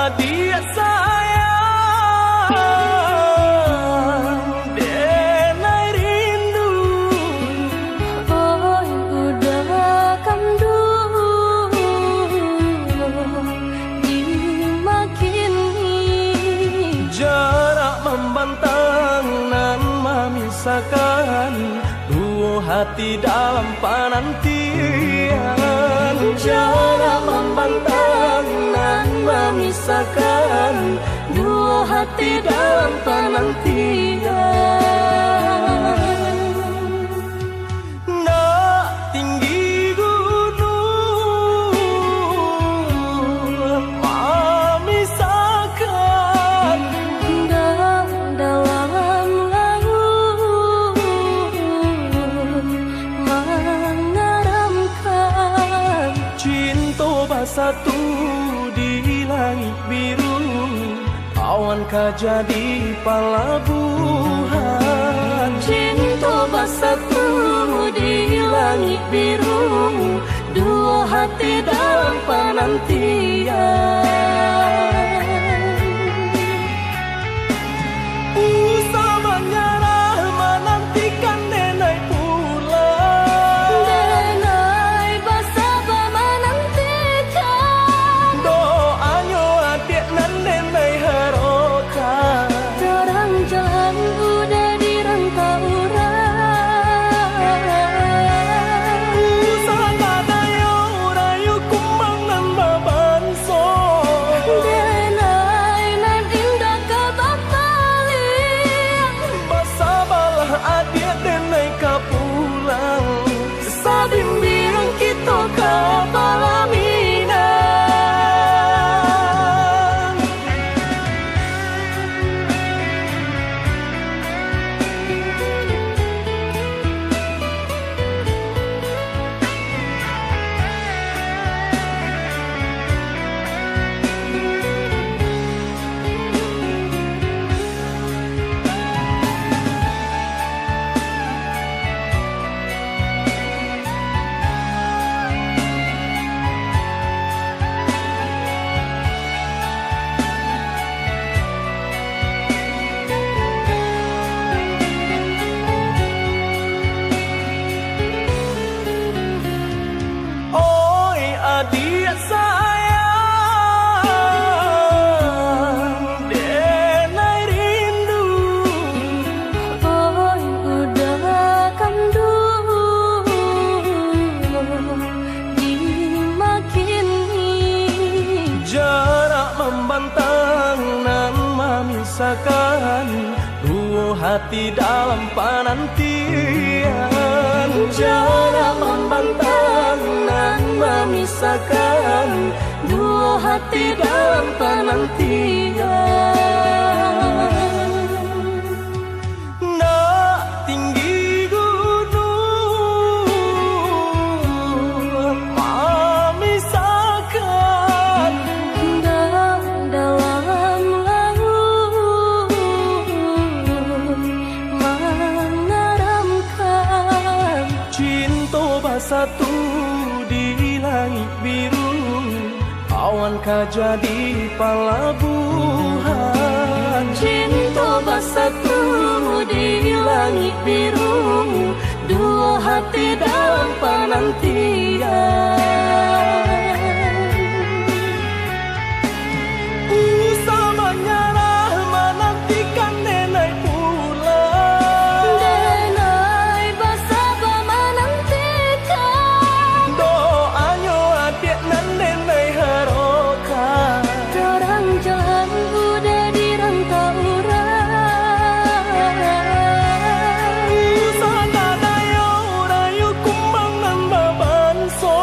adik sayang, denai rindu. Oi udah kamdu dimakini. Jarak membantang nan memisahkan dua hati dalam penantian. Jarak membantang nan memisahkan dua hati dalam penantian. Nak tinggi gunung memisahkan, Dan dalam laut mengeramkan. cinta bersatu di langit biru, awankah jadi pelabuhan. Cinta bersatu di langit biru, dua hati dalam penantian. Usah menyerah menantikan denai pulang. Denai bersabar menantikan. Doanya adik nan denai harokan. Terang jalan udah dirantau orang. Usah kadayo rayu kumbang nan babanso. Denai nan indah kebapaling. Bersabarlah adik denai kapulang. Sabimbing kita ke Palaminan. Oi adik sayang, denai rindu. Oi udah kamdu dimakini. Jarak membantang nan memisahkan dua hati dalam penantian. Jarak membantang nan memisahkan dua hati dalam penantian. Nak tinggi gunung memisahkan, Dan dalam laut mengeramkan. cinta bersatu di langit biru, awankah jadi pelabuhan. Cinta bersatu di langit biru, dua hati dalam penantian. Usah menyerah menantikan denai pulang. Denai bersabar menantikan. Doanya adik nan denai harokan. Terang jalan udah dirantau orang. Usah kadayo rayu kumbang nan babanso.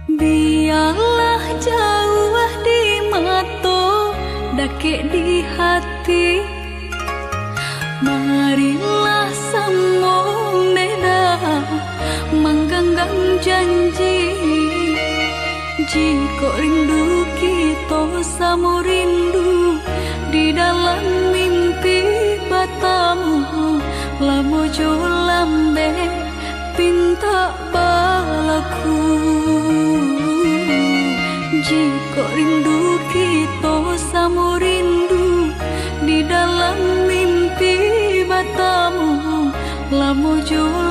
Biarlah jauh di mata, dakik di hati. Marilah sambung beda, menggenggam janji. Jika rindu kita sama rindu di dalam mimpi batamu, lamo jo lambe pinta balaku. Jika rindu kita sama rindu di dalam mimpi batamu, lamo jo